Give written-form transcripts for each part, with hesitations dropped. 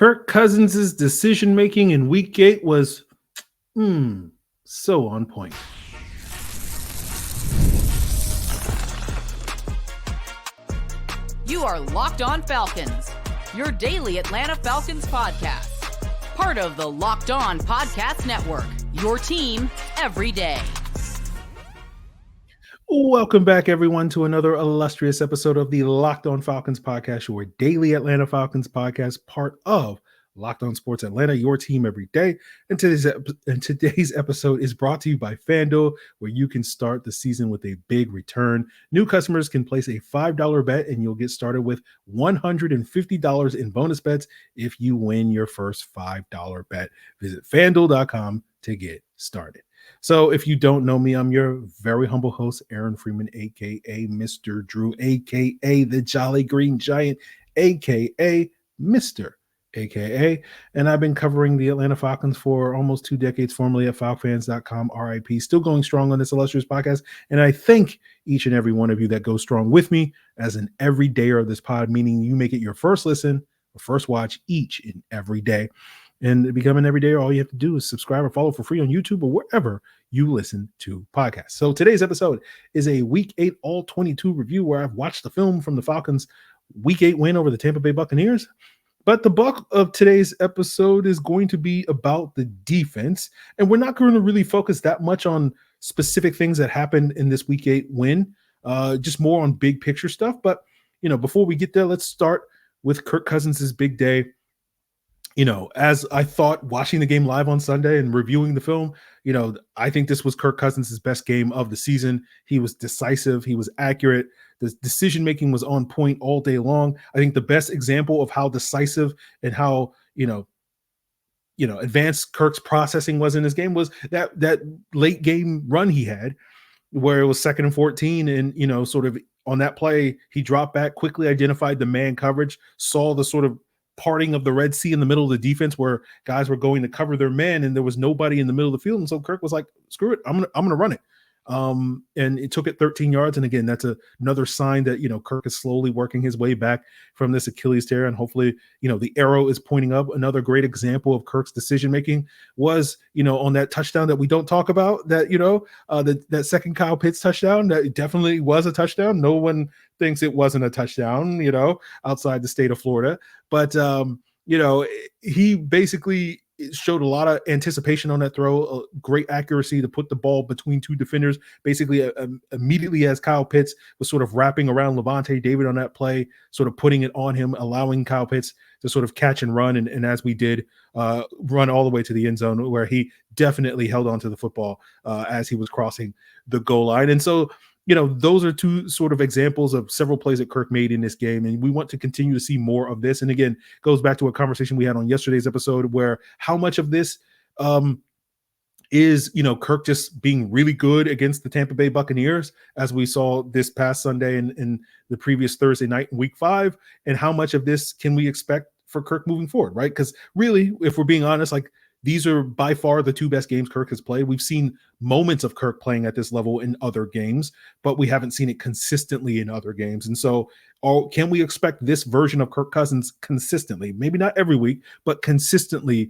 Kirk Cousins' decision-making in Week 8 was so on point. You are Locked On Falcons, your daily Atlanta Falcons podcast. Part of the Locked On Podcast Network, your team every day. Welcome back, everyone, to another illustrious episode of the Locked On Falcons podcast, your daily Atlanta Falcons podcast, part of Locked On Sports Atlanta, your team every day. And today's episode is brought to you by FanDuel, where you can start the season with a big return. New customers can place a $5 bet, and you'll get started with $150 in bonus bets if you win your first $5 bet. Visit FanDuel.com to get started. So if you don't know me, I'm your very humble host, Aaron Freeman, a.k.a. Mr. Drew, a.k.a. the Jolly Green Giant, a.k.a. Mr. a.k.a. And I've been covering the Atlanta Falcons for almost 2 decades, formerly at falcfans.com, RIP, still going strong on this illustrious podcast. And I thank each and every one of you that goes strong with me as an everydayer of this pod, meaning you make it your first listen or first watch each and every day. And to become an everyday, all you have to do is subscribe or follow for free on YouTube or wherever you listen to podcasts. So today's episode is a Week 8 All-22 review where I've watched the film from the Falcons' Week 8 win over the Tampa Bay Buccaneers. But the bulk of today's episode is going to be about the defense. And we're not going to really focus that much on specific things that happened in this Week 8 win, just more on big picture stuff. But, before we get there, let's start with Kirk Cousins' big day. As I thought watching the game live on Sunday and reviewing the film, I think this was Kirk Cousins' best game of the season. He was decisive. He was accurate. The decision-making was on point all day long. I think the best example of how decisive and how, advanced Kirk's processing was in this game was that late game run he had where it was 2nd and 14 and, sort of on that play, he dropped back, quickly identified the man coverage, saw the sort of parting of the Red Sea in the middle of the defense where guys were going to cover their men and there was nobody in the middle of the field. And so Kirk was like, screw it, I'm gonna run it. And it took it 13 yards. And again, that's another sign that, Kirk is slowly working his way back from this Achilles tear. And hopefully, the arrow is pointing up. Another great example of Kirk's decision-making was, on that touchdown that we don't talk about, that, that second Kyle Pitts touchdown, that definitely was a touchdown. No one thinks it wasn't a touchdown, outside the state of Florida. But, he basically showed a lot of anticipation on that throw, great accuracy to put the ball between two defenders. Basically, immediately as Kyle Pitts was sort of wrapping around Levante David on that play, sort of putting it on him, allowing Kyle Pitts to sort of catch and run. And as we did, run all the way to the end zone where he definitely held onto the football as he was crossing the goal line. And so, those are two sort of examples of several plays that Kirk made in this game. And we want to continue to see more of this. And again, goes back to a conversation we had on yesterday's episode where how much of this is, Kirk just being really good against the Tampa Bay Buccaneers, as we saw this past Sunday and the previous Thursday night in Week 5, and how much of this can we expect for Kirk moving forward, right? Because really, if we're being honest, these are by far the 2 best games Kirk has played. We've seen moments of Kirk playing at this level in other games, but we haven't seen it consistently in other games. And so can we expect this version of Kirk Cousins consistently? Maybe not every week, but consistently,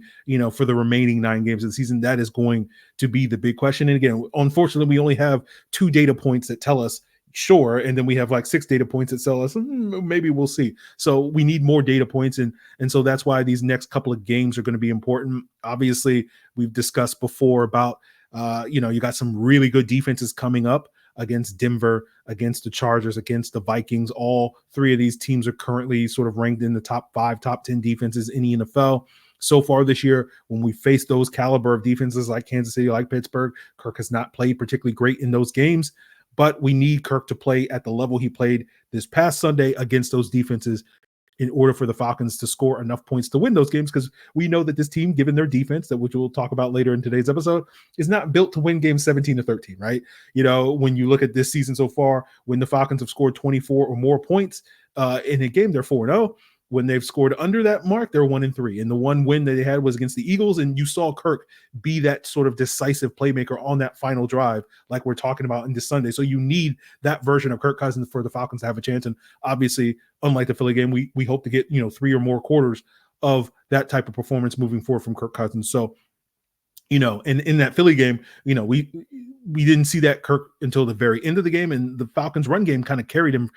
for the remaining 9 games of the season? That is going to be the big question. And again, unfortunately, we only have 2 data points that tell us sure, and then we have 6 data points that tell us maybe we'll see. So we need more data points, and so that's why these next couple of games are going to be important. Obviously, we've discussed before about you got some really good defenses coming up against Denver, against the Chargers, against the Vikings. All 3 of these teams are currently sort of ranked in the top 5, top 10 defenses in the NFL. So far this year, when we face those caliber of defenses like Kansas City, like Pittsburgh, Kirk has not played particularly great in those games. But we need Kirk to play at the level he played this past Sunday against those defenses in order for the Falcons to score enough points to win those games, because we know that this team, given their defense, which we'll talk about later in today's episode, is not built to win games 17-13, right? When you look at this season so far, when the Falcons have scored 24 or more points in a game, they're 4-0. When they've scored under that mark, they're 1-3. And the one win that they had was against the Eagles. And you saw Kirk be that sort of decisive playmaker on that final drive, like we're talking about in this Sunday. So you need that version of Kirk Cousins for the Falcons to have a chance. And obviously, unlike the Philly game, we hope to get, 3 or more quarters of that type of performance moving forward from Kirk Cousins. So, in that Philly game, we didn't see that Kirk until the very end of the game, and the Falcons run game kind of carried him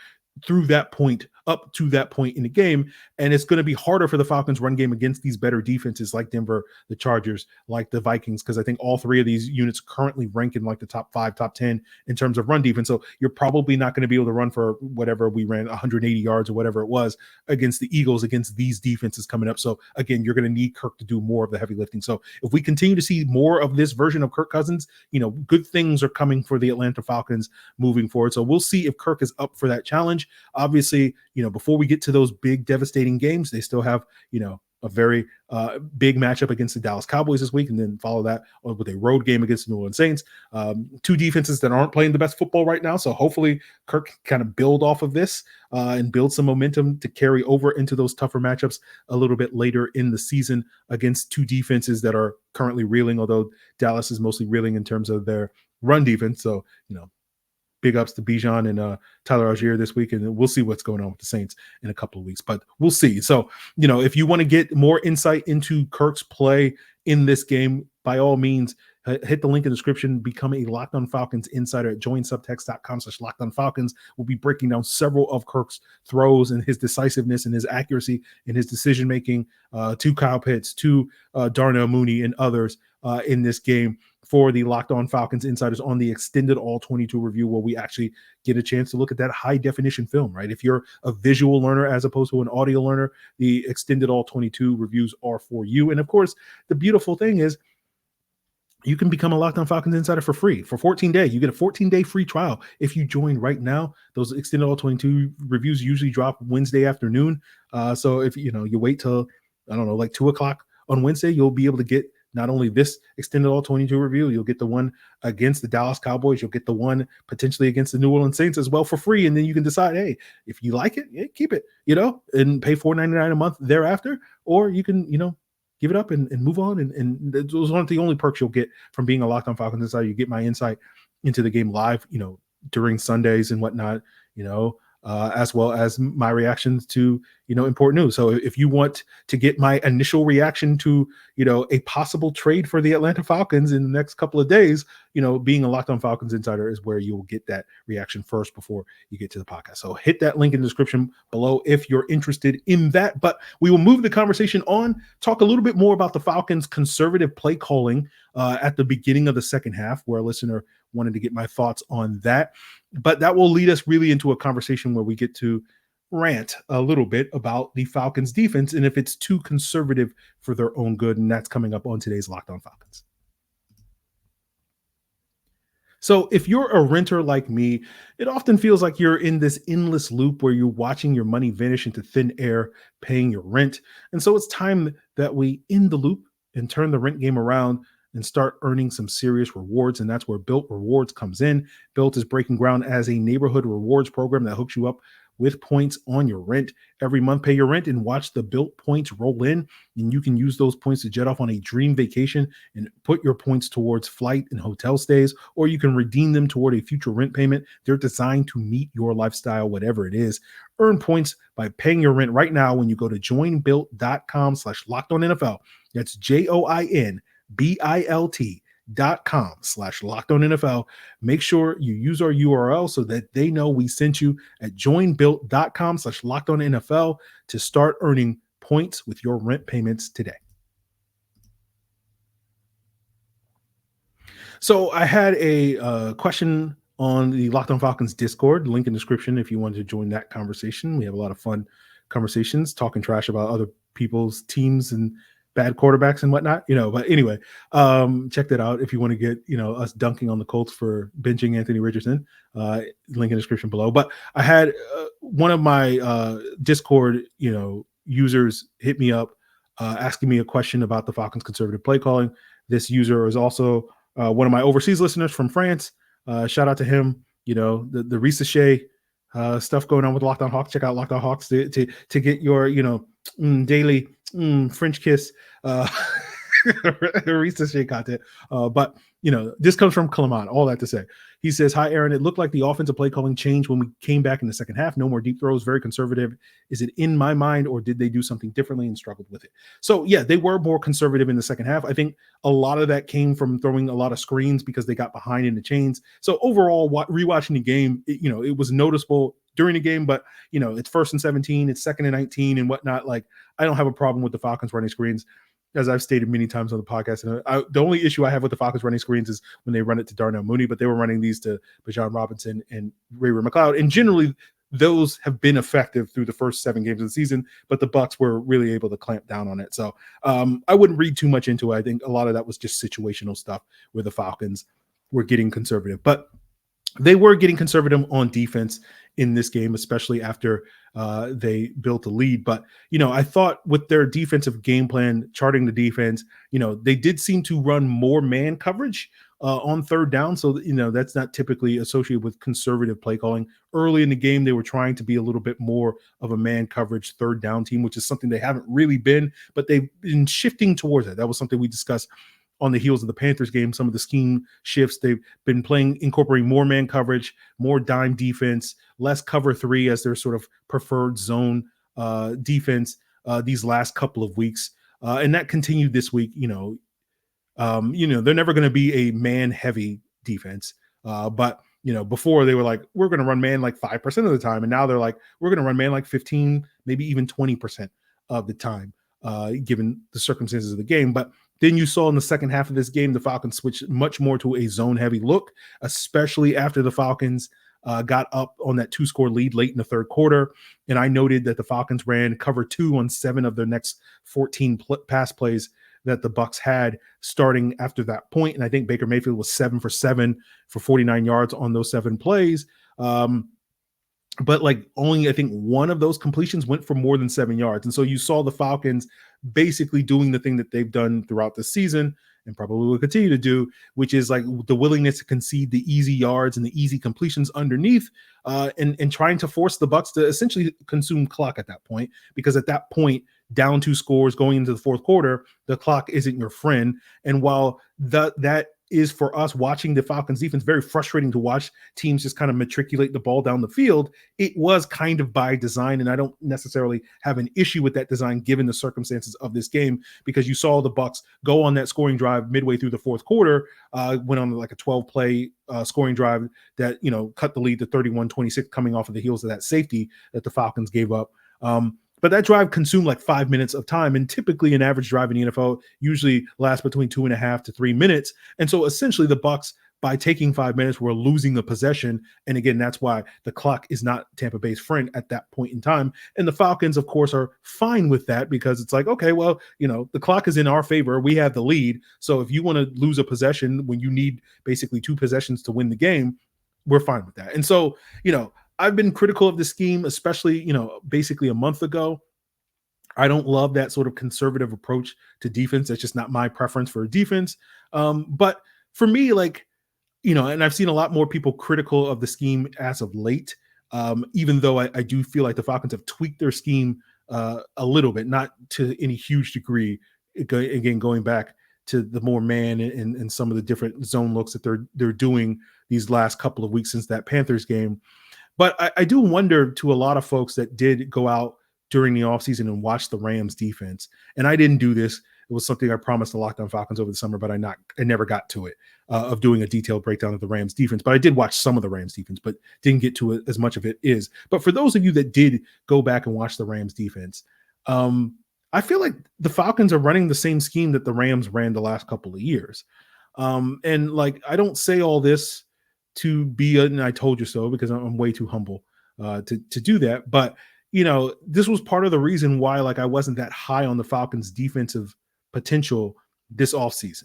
through that point, up to that point in the game. And it's going to be harder for the Falcons run game against these better defenses like Denver, the Chargers, like the Vikings, because I think all three of these units currently rank in like the top 5, top 10 in terms of run defense. So you're probably not going to be able to run for whatever we ran, 180 yards or whatever it was against the Eagles, against these defenses coming up. So again, you're going to need Kirk to do more of the heavy lifting. So if we continue to see more of this version of Kirk Cousins, good things are coming for the Atlanta Falcons moving forward. So we'll see if Kirk is up for that challenge. Obviously, before we get to those big devastating games, they still have, a very big matchup against the Dallas Cowboys this week, and then follow that with a road game against the New Orleans Saints. Two defenses that aren't playing the best football right now. So hopefully Kirk can kind of build off of this and build some momentum to carry over into those tougher matchups a little bit later in the season against two defenses that are currently reeling, although Dallas is mostly reeling in terms of their run defense. So, big ups to Bijan and Tyler Algier this week, and we'll see what's going on with the Saints in a couple of weeks, but we'll see. So, if you want to get more insight into Kirk's play in this game, by all means, hit the link in the description, become a Locked On Falcons insider at joinsubtext.com/LockedOnFalcons. We'll be breaking down several of Kirk's throws and his decisiveness and his accuracy and his decision-making to Kyle Pitts, to Darnell Mooney and others in this game for the Locked On Falcons insiders on the extended All-22 review, where we actually get a chance to look at that high-definition film, right? If you're a visual learner as opposed to an audio learner, the extended All-22 reviews are for you. And, of course, the beautiful thing is you can become a Locked On Falcons insider for free for 14 days. You get a 14-day free trial if you join right now. Those extended All-22 reviews usually drop Wednesday afternoon. So if you wait till, like 2 o'clock on Wednesday, you'll be able to get not only this extended All-22 review, you'll get the one against the Dallas Cowboys, you'll get the one potentially against the New Orleans Saints as well for free. And then you can decide, hey, if you like it, keep it, and pay $4.99 a month thereafter, or you can, give it up and move on. And those aren't the only perks you'll get from being a Locked On Falcons insider. You get my insight into the game live, during Sundays and whatnot, as well as my reactions to, important news. So if you want to get my initial reaction to, a possible trade for the Atlanta Falcons in the next couple of days, being a Locked On Falcons insider is where you will get that reaction first before you get to the podcast. So hit that link in the description below if you're interested in that. But we will move the conversation on, talk a little bit more about the Falcons' conservative play calling at the beginning of the second half, where a listener wanted to get my thoughts on that. But that will lead us really into a conversation where we get to rant a little bit about the Falcons defense and if it's too conservative for their own good. And that's coming up on today's Locked On Falcons. So if you're a renter like me, it often feels like you're in this endless loop where you're watching your money vanish into thin air, paying your rent. And so it's time that we end the loop and turn the rent game around and start earning some serious rewards. And that's where Built Rewards comes in. Built is breaking ground as a neighborhood rewards program that hooks you up with points on your rent. Every month, pay your rent and watch the Built points roll in. And you can use those points to jet off on a dream vacation and put your points towards flight and hotel stays, or you can redeem them toward a future rent payment. They're designed to meet your lifestyle, whatever it is. Earn points by paying your rent right now when you go to joinbuilt.com/LockedOnNFL. That's joinbuilt.com/LockedOnNFL. Make sure you use our URL so that they know we sent you at joinbuilt.com/LockedOnNFL to start earning points with your rent payments today. So I had a question on the Locked On Falcons Discord, link in the description if you wanted to join that conversation. We have a lot of fun conversations, talking trash about other people's teams and bad quarterbacks and whatnot, but anyway, check that out if you want to get, us dunking on the Colts for benching Anthony Richardson, link in the description below. But I had one of my Discord, users hit me up asking me a question about the Falcons conservative play calling. This user is also one of my overseas listeners from France. Shout out to him, the Risa stuff going on with Locked On Hawks. Check out Locked On Hawks to get your, daily French kiss Reese Shea content. But this comes from Clement. All that to say, he says, "Hi, Aaron. It looked like the offensive play calling changed when we came back in the second half. No more deep throws. Very conservative. Is it in my mind, or did they do something differently and struggled with it?" So yeah, they were more conservative in the second half. I think a lot of that came from throwing a lot of screens because they got behind in the chains. So overall, rewatching the game, it was noticeable during the game, but it's 1st and 17, it's 2nd and 19 and whatnot. Like, I don't have a problem with the Falcons running screens, as I've stated many times on the podcast. And the only issue I have with the Falcons running screens is when they run it to Darnell Mooney, but they were running these to Bijan Robinson and Ray McLeod. And generally, those have been effective through the first 7 games of the season, but the Bucs were really able to clamp down on it. So I wouldn't read too much into it. I think a lot of that was just situational stuff where the Falcons were getting conservative. But they were getting conservative on defense in this game, especially after they built a lead. But, I thought with their defensive game plan, charting the defense, they did seem to run more man coverage on 3rd down. So, that's not typically associated with conservative play calling. Early in the game, they were trying to be a little bit more of a man coverage 3rd down team, which is something they haven't really been, but they've been shifting towards that. That was something we discussed on the heels of the Panthers game. Some of the scheme shifts they've been playing, incorporating more man coverage, more dime defense, less cover 3 as their sort of preferred zone defense these last couple of weeks. And that continued this week. They're never going to be a man heavy defense. But before they were like, we're going to run man like 5% of the time. And now they're like, we're going to run man like 15, maybe even 20% of the time, given the circumstances of the game. But then you saw in the second half of this game, the Falcons switched much more to a zone-heavy look, especially after the Falcons got up on that 2-score lead late in the 3rd quarter. And I noted that the Falcons ran cover 2 on 7 of their next 14 pass plays that the Bucs had starting after that point. And I think Baker Mayfield was 7 for 7 for 49 yards on those 7 plays. But only I think one of those completions went for more than 7 yards. And so you saw the Falcons basically doing the thing that they've done throughout the season and probably will continue to do, which is the willingness to concede the easy yards and the easy completions underneath and trying to force the Bucs to essentially consume clock at that point, because at that point, down 2 scores going into the 4th quarter, the clock isn't your friend. And while that is, for us watching the Falcons defense, very frustrating to watch teams just kind of matriculate the ball down the field, it was kind of by design. And I don't necessarily have an issue with that design given the circumstances of this game, because you saw the Bucs go on that scoring drive midway through the 4th quarter, went on like a 12-play scoring drive that, cut the lead to 31-26 coming off of the heels of that safety that the Falcons gave up. But that drive consumed like 5 minutes of time. And typically an average drive in the NFL usually lasts between 2.5 to 3 minutes. And so essentially the Bucs, by taking 5 minutes, were losing the possession. And again, that's why the clock is not Tampa Bay's friend at that point in time. And the Falcons, of course, are fine with that, because it's like, okay, well, the clock is in our favor. We have the lead. So if you want to lose a possession when you need basically 2 possessions to win the game, we're fine with that. And so, I've been critical of the scheme, especially, basically a month ago. I don't love that sort of conservative approach to defense. That's just not my preference for a defense. But for me, and I've seen a lot more people critical of the scheme as of late, even though I do feel like the Falcons have tweaked their scheme a little bit, not to any huge degree. Again, going back to the more man and some of the different zone looks that they're doing these last couple of weeks since that Panthers game. But I do wonder, to a lot of folks that did go out during the offseason and watch the Rams defense, and I didn't do this. It was something I promised the Locked On Falcons over the summer, but I never got to it, of doing a detailed breakdown of the Rams defense. But I did watch some of the Rams defense, but didn't get to it as much of it is. But for those of you that did go back and watch the Rams defense, I feel like the Falcons are running the same scheme that the Rams ran the last couple of years. And I don't say all this to be and I told you so, because I'm way too humble to do that. But, this was part of the reason why, I wasn't that high on the Falcons defensive potential this offseason,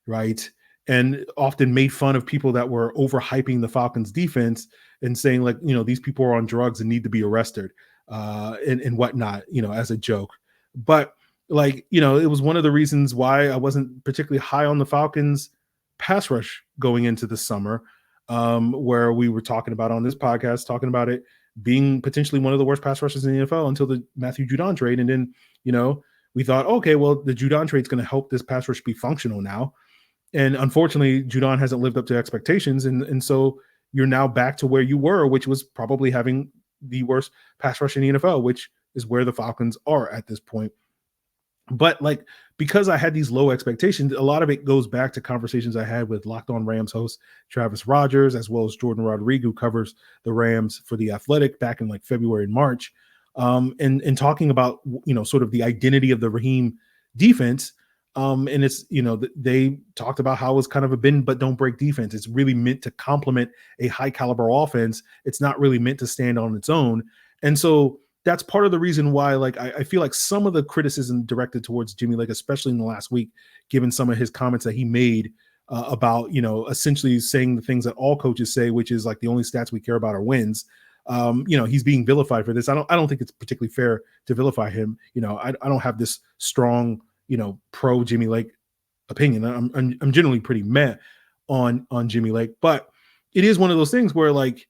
right? And often made fun of people that were overhyping the Falcons defense and saying these people are on drugs and need to be arrested and whatnot, as a joke. But it was one of the reasons why I wasn't particularly high on the Falcons pass rush going into the summer, where we were talking about on this podcast, talking about it being potentially one of the worst pass rushes in the NFL until the Matthew Judon trade. And then, we thought, okay, well, the Judon trade is going to help this pass rush be functional now. And unfortunately, Judon hasn't lived up to expectations. And so you're now back to where you were, which was probably having the worst pass rush in the NFL, which is where the Falcons are at this point. But like, because I had these low expectations, a lot of it goes back to conversations I had with Locked On Rams host Travis Rogers, as well as Jordan Rodriguez, who covers the Rams for The Athletic back in like February and March. And talking about, sort of the identity of the Raheem defense. And it's, they talked about how it's kind of a bend but don't break defense. It's really meant to complement a high caliber offense. It's not really meant to stand on its own. And so that's part of the reason why, like, I feel like some of the criticism directed towards Jimmy Lake, especially in the last week, given some of his comments that he made about, essentially saying the things that all coaches say, which is like the only stats we care about are wins. He's being vilified for this. I don't think it's particularly fair to vilify him. I don't have this strong, pro Jimmy Lake opinion. I'm generally pretty meh on Jimmy Lake, but it is one of those things where, like,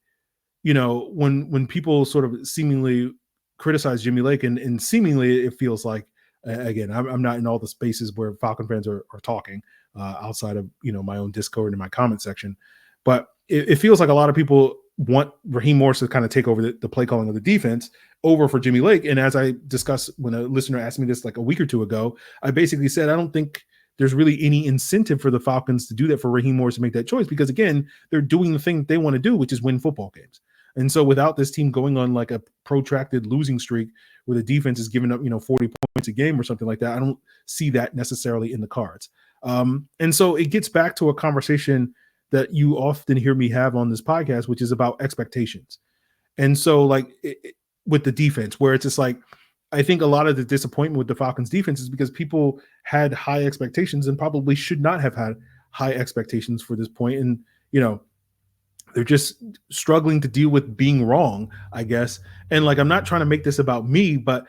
when people sort of seemingly criticize Jimmy Lake, and seemingly it feels like, again, I'm not in all the spaces where Falcon fans are talking outside of, my own Discord and my comment section, but it feels like a lot of people want Raheem Morris to kind of take over the play calling of the defense over for Jimmy Lake. And as I discussed when a listener asked me this like a week or two ago, I basically said, I don't think there's really any incentive for the Falcons to do that, for Raheem Morris to make that choice, because again, they're doing the thing that they want to do, which is win football games. And so without this team going on like a protracted losing streak where the defense is giving up, 40 points a game or something like that, I don't see that necessarily in the cards. And so it gets back to a conversation that you often hear me have on this podcast, which is about expectations. And so like with the defense, where it's just like, I think a lot of the disappointment with the Falcons defense is because people had high expectations and probably should not have had high expectations for this point. And, they're just struggling to deal with being wrong, I guess. And like, I'm not trying to make this about me, but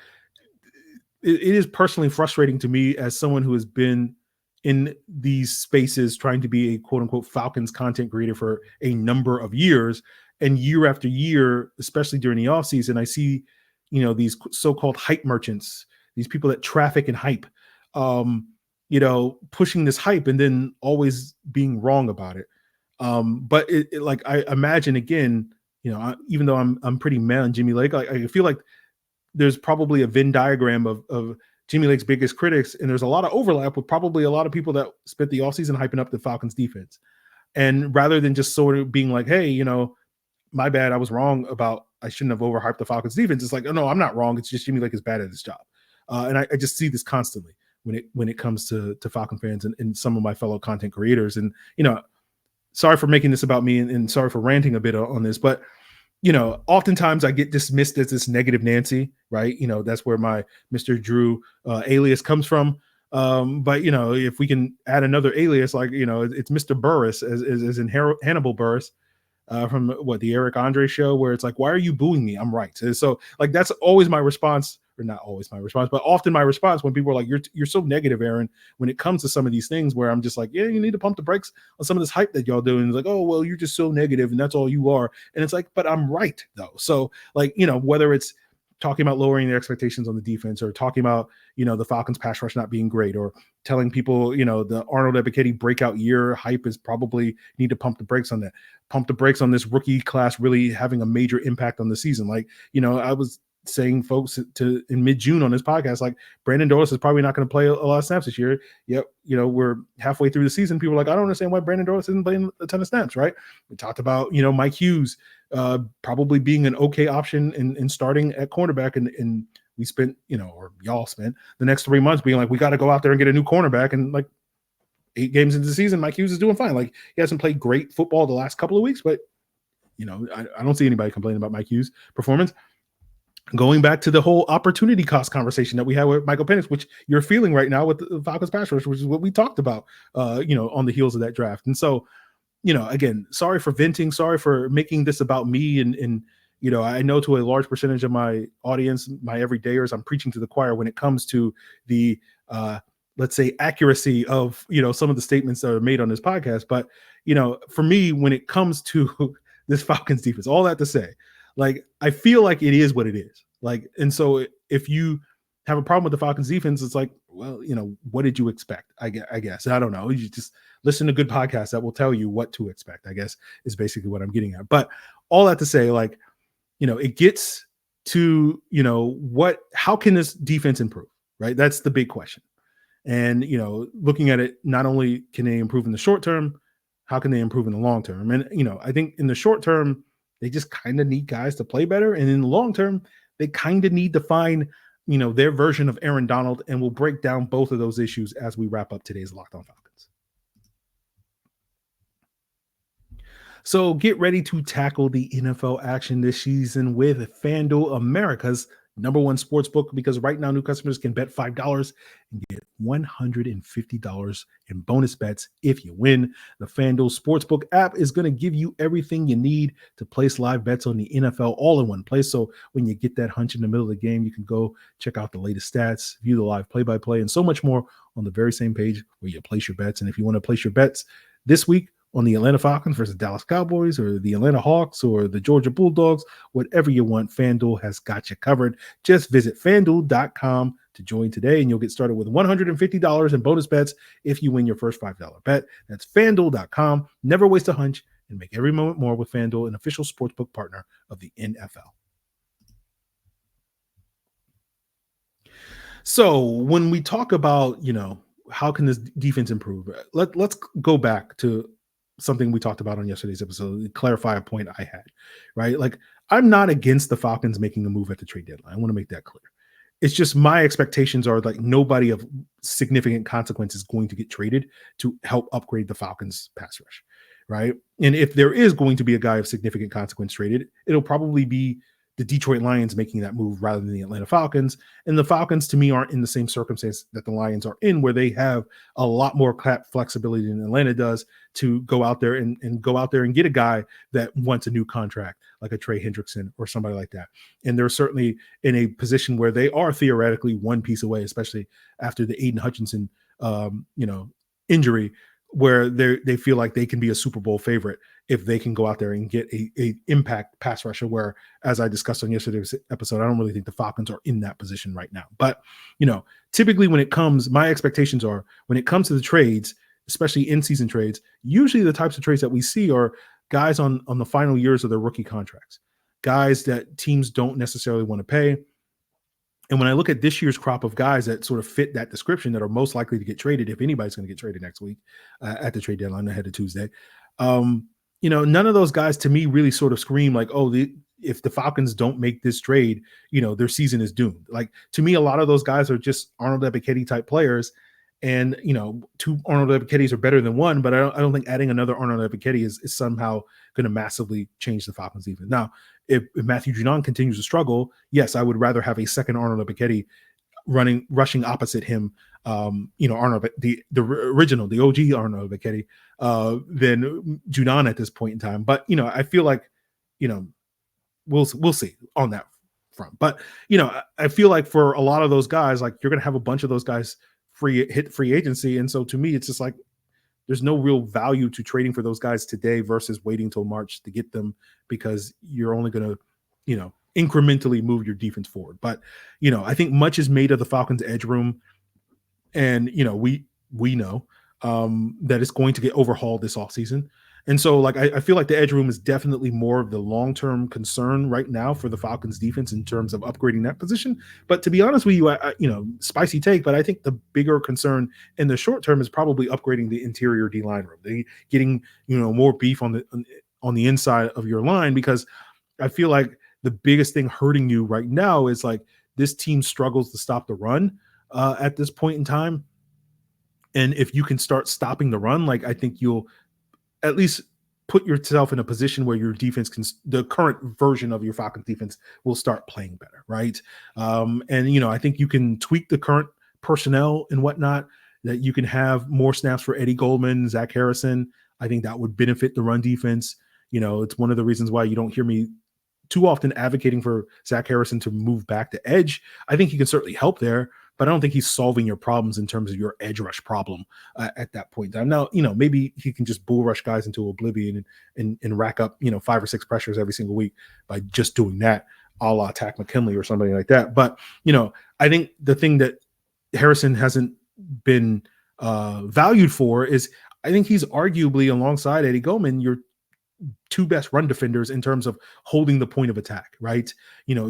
it is personally frustrating to me as someone who has been in these spaces trying to be a quote unquote Falcons content creator for a number of years, and year after year, especially during the offseason, I see, these so-called hype merchants, these people that traffic and hype, pushing this hype and then always being wrong about it. But it like, I imagine again, even though I'm pretty mad on Jimmy Lake, I feel like there's probably a Venn diagram of Jimmy Lake's biggest critics, and there's a lot of overlap with probably a lot of people that spent the offseason hyping up the Falcons defense. And rather than just sort of being like, hey, my bad, I was wrong about, I shouldn't have overhyped the Falcons defense. It's like, oh, no, I'm not wrong. It's just Jimmy Lake is bad at his job. And I just see this constantly when it comes to Falcon fans and some of my fellow content creators. And, sorry for making this about me and sorry for ranting a bit on this, but, oftentimes I get dismissed as this negative Nancy, right? That's where my Mr. Drew alias comes from. But, if we can add another alias, like, it's Mr. Burris as in Hannibal Burris from the Eric Andre show, where it's like, why are you booing me? I'm right. So like, that's always my response, or not always my response, but often my response when people are like, you're so negative, Aaron, when it comes to some of these things, where I'm just like, yeah, you need to pump the brakes on some of this hype that y'all doing. It's like, oh, well, you're just so negative and that's all you are. And it's like, but I'm right though. So like, whether it's talking about lowering their expectations on the defense, or talking about, the Falcons pass rush not being great, or telling people, the Arnold Ebiketie breakout year hype is probably need to pump the brakes on that, pump the brakes on this rookie class really having a major impact on the season. Like, I was saying folks in mid-June on this podcast, like, Brandon Doris is probably not going to play a lot of snaps this year. Yep. We're halfway through the season. People are like, I don't understand why Brandon Doris isn't playing a ton of snaps, right? We talked about, Mike Hughes probably being an okay option in starting at cornerback. And we spent, or y'all spent the next 3 months being like, we got to go out there and get a new cornerback. And like 8 games into the season, Mike Hughes is doing fine. Like, he hasn't played great football the last couple of weeks, but, I don't see anybody complaining about Mike Hughes' performance. Going back to the whole opportunity cost conversation that we had with Michael Penix, which you're feeling right now with the Falcons pass rush, which is what we talked about, on the heels of that draft. And so, again, sorry for venting, sorry for making this about me. And I know to a large percentage of my audience, my everydayers, I'm preaching to the choir when it comes to the, let's say, accuracy of, some of the statements that are made on this podcast. But, for me, when it comes to this Falcons defense, all that to say, like, I feel like it is what it is. Like, and so if you have a problem with the Falcons defense, it's like, well, what did you expect? I guess. I don't know. You just listen to good podcasts that will tell you what to expect, I guess, is basically what I'm getting at. But all that to say, like, it gets to, how can this defense improve, right? That's the big question. And, looking at it, not only can they improve in the short term, how can they improve in the long term? And, I think in the short term, they just kind of need guys to play better. And in the long term, they kind of need to find, their version of Aaron Donald. And we'll break down both of those issues as we wrap up today's Locked On Falcons. So get ready to tackle the NFL action this season with FanDuel, America's #1 sportsbook, because right now new customers can bet $5 and get $150 in bonus bets if you win. The FanDuel Sportsbook app is going to give you everything you need to place live bets on the NFL all in one place. So when you get that hunch in the middle of the game, you can go check out the latest stats, view the live play-by-play, and so much more on the very same page where you place your bets. And if you want to place your bets this week on the Atlanta Falcons versus Dallas Cowboys, or the Atlanta Hawks, or the Georgia Bulldogs, whatever you want, FanDuel has got you covered. Just visit FanDuel.com to join today, and you'll get started with $150 in bonus bets if you win your first $5 bet. That's FanDuel.com. Never waste a hunch, and make every moment more with FanDuel, an official sportsbook partner of the NFL. So when we talk about, how can this defense improve, let's go back to something we talked about on yesterday's episode to clarify a point I had, right? Like, I'm not against the Falcons making a move at the trade deadline. I want to make that clear. It's just my expectations are like nobody of significant consequence is going to get traded to help upgrade the Falcons pass rush, right? And if there is going to be a guy of significant consequence traded, it'll probably be the Detroit Lions making that move rather than the Atlanta Falcons. And the Falcons, to me, aren't in the same circumstance that the Lions are in, where they have a lot more cap flexibility than Atlanta does to go out there and get a guy that wants a new contract, like a Trey Hendrickson or somebody like that. And they're certainly in a position where they are theoretically one piece away, especially after the Aiden Hutchinson, injury, where they feel like they can be a Super Bowl favorite if they can go out there and get a impact pass rusher, where, as I discussed on yesterday's episode, I don't really think the Falcons are in that position right now. But, typically my expectations are when it comes to the trades, especially in-season trades, usually the types of trades that we see are guys on the final years of their rookie contracts, guys that teams don't necessarily want to pay. And when I look at this year's crop of guys that sort of fit that description, that are most likely to get traded, if anybody's going to get traded next week at the trade deadline ahead of Tuesday, none of those guys to me really sort of scream like, if the Falcons don't make this trade, their season is doomed. Like, to me, a lot of those guys are just Arnold Ebiketie type players. And, two Arnold Ebiketties are better than one, but I don't think adding another Arnold Ebiketie is somehow going to massively change the Falcons defense. Now, if Matthew Judon continues to struggle, yes, I would rather have a second Arnold Ebiketie rushing opposite him, Arnold, the original, the OG Arnold Ebiketie, than Judon at this point in time. But, I feel like, we'll see on that front. But, I feel like for a lot of those guys, like, you're going to have a bunch of those guys hit free agency. And so to me, it's just like, there's no real value to trading for those guys today versus waiting till March to get them, because you're only going to, incrementally move your defense forward. But, I think much is made of the Falcons edge room. And, we know that it's going to get overhauled this offseason. And so, like, I feel like the edge room is definitely more of the long-term concern right now for the Falcons defense in terms of upgrading that position. But to be honest with you, spicy take, but I think the bigger concern in the short term is probably upgrading the interior D-line room. Getting, more beef on the inside of your line, because I feel like the biggest thing hurting you right now is like this team struggles to stop the run at this point in time. And if you can start stopping the run, like, I think you'll at least put yourself in a position where your defense the current version of your Falcons defense will start playing better, right? And, I think you can tweak the current personnel and whatnot, that you can have more snaps for Eddie Goldman, Zach Harrison. I think that would benefit the run defense. It's one of the reasons why you don't hear me too often advocating for Zach Harrison to move back to edge. I think he can certainly help there, but I don't think he's solving your problems in terms of your edge rush problem at that point in time. Now, maybe he can just bull rush guys into oblivion and rack up, 5 or 6 pressures every single week by just doing that. a la Takk McKinley or somebody like that. But, I think the thing that Harrison hasn't been valued for is I think he's arguably alongside Eddie Goldman, your two best run defenders in terms of holding the point of attack, right?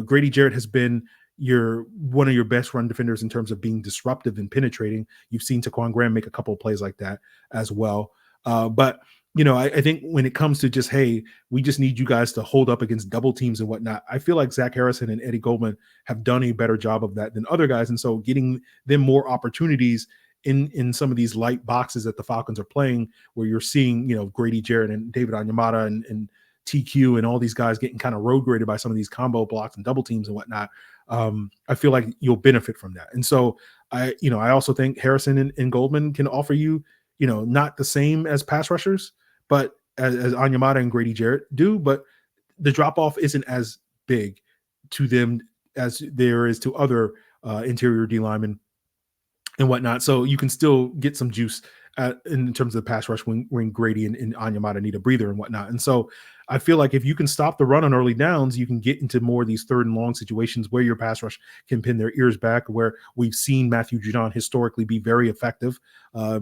Grady Jarrett has been one of your best run defenders in terms of being disruptive and penetrating. You've seen Taquan Graham make a couple of plays like that as well. But I think when it comes to just, hey, we just need you guys to hold up against double teams and whatnot, I feel like Zach Harrison and Eddie Goldman have done a better job of that than other guys. And so getting them more opportunities in some of these light boxes that the Falcons are playing, where you're seeing, Grady Jarrett and David Onyemata and TQ and all these guys getting kind of road graded by some of these combo blocks and double teams and whatnot. I feel like you'll benefit from that. And so I also think Harrison and Goldman can offer you, not the same as pass rushers, but as Onyemata and Grady Jarrett do, but the drop off isn't as big to them as there is to other interior D linemen and whatnot. So you can still get some juice in terms of the pass rush when Grady and Onyemata need a breather and whatnot. And so I feel like if you can stop the run on early downs, you can get into more of these third and long situations where your pass rush can pin their ears back, where we've seen Matthew Judon historically be very effective,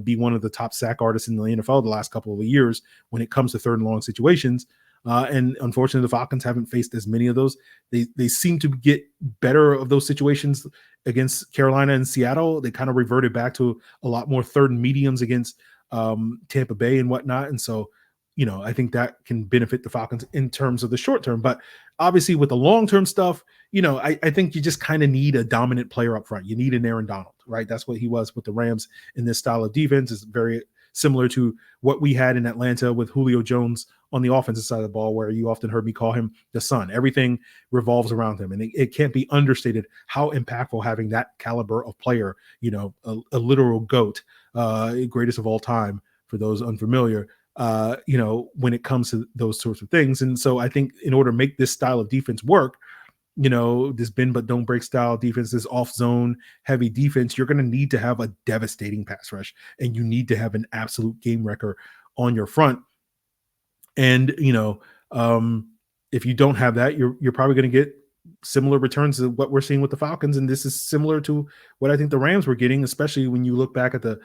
be one of the top sack artists in the NFL the last couple of years when it comes to third and long situations. And unfortunately, the Falcons haven't faced as many of those. They seem to get better of those situations against Carolina and Seattle. They kind of reverted back to a lot more third and mediums against Tampa Bay and whatnot. And so, I think that can benefit the Falcons in terms of the short term. But obviously with the long-term stuff, I think you just kind of need a dominant player up front. You need an Aaron Donald, right? That's what he was with the Rams in this style of defense. Is very similar to what we had in Atlanta with Julio Jones on the offensive side of the ball, where you often heard me call him the sun. Everything revolves around him. And it can't be understated how impactful having that caliber of player, a literal GOAT, greatest of all time for those unfamiliar, when it comes to those sorts of things. And so I think in order to make this style of defense work, this bend but don't break style defense, this off zone heavy defense, you're going to need to have a devastating pass rush, and you need to have an absolute game wrecker on your front. And, if you don't have that, you're probably going to get similar returns to what we're seeing with the Falcons. And this is similar to what I think the Rams were getting, especially when you look back at the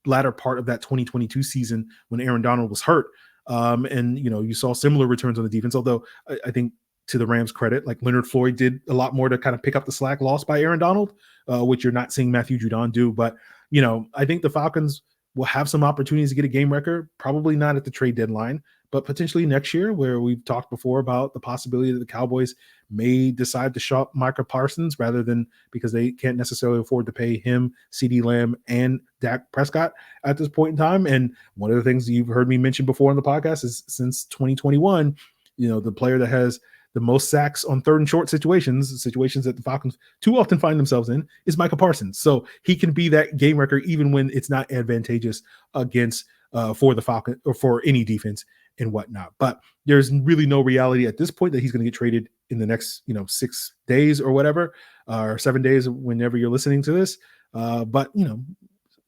latter part of that 2022 season when Aaron Donald was hurt. And, you saw similar returns on the defense, although I think to the Rams' credit, like Leonard Floyd did a lot more to kind of pick up the slack lost by Aaron Donald, which you're not seeing Matthew Judon do. But, I think the Falcons will have some opportunities to get a game record, probably not at the trade deadline, but potentially next year, where we've talked before about the possibility that the Cowboys may decide to shop Micah Parsons rather than, because they can't necessarily afford to pay him, CeeDee Lamb, and Dak Prescott at this point in time. And one of the things you've heard me mention before on the podcast is since 2021, the player that has the most sacks on third and short situations that the Falcons too often find themselves in, is Micah Parsons. So he can be that game record even when it's not advantageous against for the Falcons or for any defense and whatnot. But there's really no reality at this point that he's going to get traded in the next 6 days or whatever, or 7 days whenever you're listening to this. But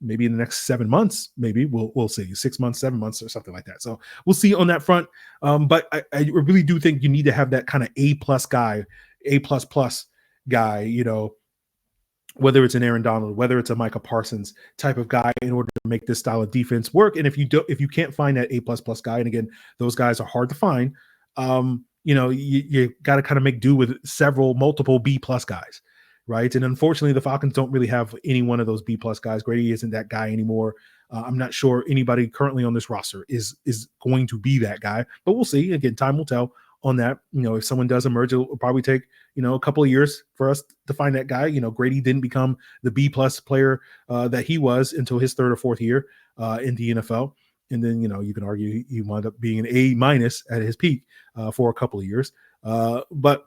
maybe in the next 7 months, maybe we'll see 6 months, 7 months, or something like that. So we'll see on that front. But I really do think you need to have that kind of A+ guy, A++ guy, whether it's an Aaron Donald, whether it's a Micah Parsons type of guy, in order to make this style of defense work. And if you can't find that A++ guy, and again, those guys are hard to find, you got to kind of make do with multiple B+ guys. Right. And unfortunately, the Falcons don't really have any one of those B+ guys. Grady isn't that guy anymore. I'm not sure anybody currently on this roster is going to be that guy, but we'll see. Again, time will tell on that. If someone does emerge, it'll probably take, a couple of years for us to find that guy. Grady didn't become the B+ player that he was until his third or fourth year in the NFL. And then, you can argue he wound up being an A- at his peak for a couple of years. But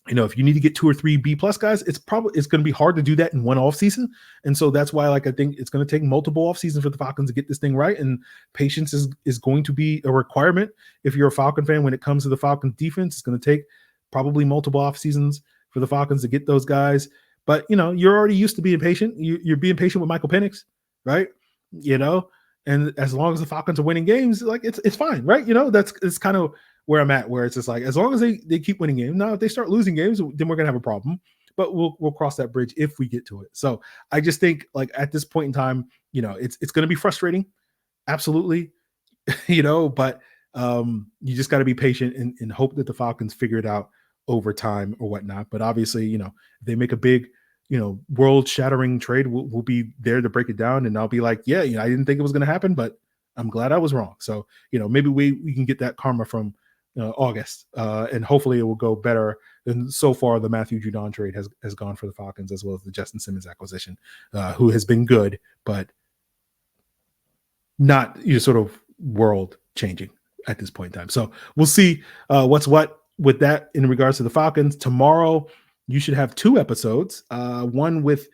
if you need to get 2 or 3 B+ guys, it's going to be hard to do that in one off season. And so that's why, I think it's going to take multiple off seasons for the Falcons to get this thing right. And patience is going to be a requirement. If you're a Falcon fan, when it comes to the Falcons defense, it's going to take probably multiple off seasons for the Falcons to get those guys. But, you're already used to being patient. You're being patient with Michael Penix, right? And as long as the Falcons are winning games, it's fine, right? It's kind of where I'm at, where it's just like, as long as they keep winning games. Now, if they start losing games, then we're going to have a problem. But we'll cross that bridge if we get to it. So I just think, like, at this point in time, it's going to be frustrating. Absolutely. But you just got to be patient and hope that the Falcons figure it out over time or whatnot. But obviously, if they make a big, world shattering trade, we'll be there to break it down. And I'll be like, yeah, I didn't think it was going to happen, but I'm glad I was wrong. So, maybe we can get that karma from August, and hopefully it will go better than so far the Matthew Judon trade has gone for the Falcons, as well as the Justin Simmons acquisition, who has been good, but not sort of world changing at this point in time. So we'll see what's what with that in regards to the Falcons. Tomorrow, you should have 2 episodes, one with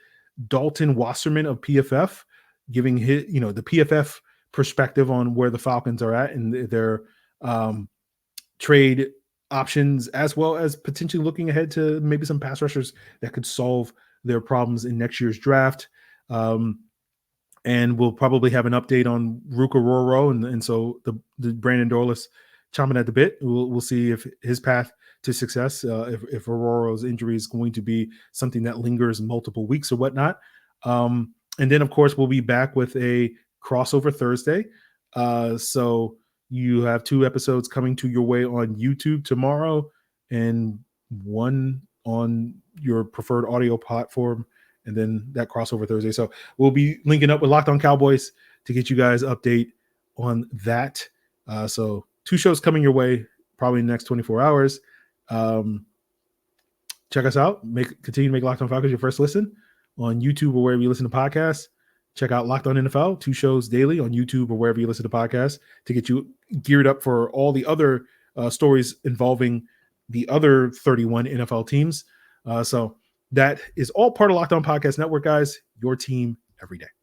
Dalton Wasserman of PFF, giving his, the PFF perspective on where the Falcons are at and their trade options, as well as potentially looking ahead to maybe some pass rushers that could solve their problems in next year's draft. And we'll probably have an update on Ruka Roro, and so the Brandon Dorless chomping at the bit. We'll see if his path to success, if Roro's injury is going to be something that lingers multiple weeks or whatnot. And then, of course, we'll be back with a crossover Thursday. So you have 2 episodes coming to your way on YouTube tomorrow, and one on your preferred audio platform, and then that crossover Thursday. So we'll be linking up with Locked On Cowboys to get you guys update on that. So 2 shows coming your way probably in the next 24 hours. Check us out. Continue to make Locked On Falcons your first listen on YouTube or wherever you listen to podcasts. Check out Locked On NFL, 2 shows daily on YouTube or wherever you listen to podcasts to get you geared up for all the other stories involving the other 31 NFL teams. So that is all part of Locked On Podcast Network, guys. Your team every day.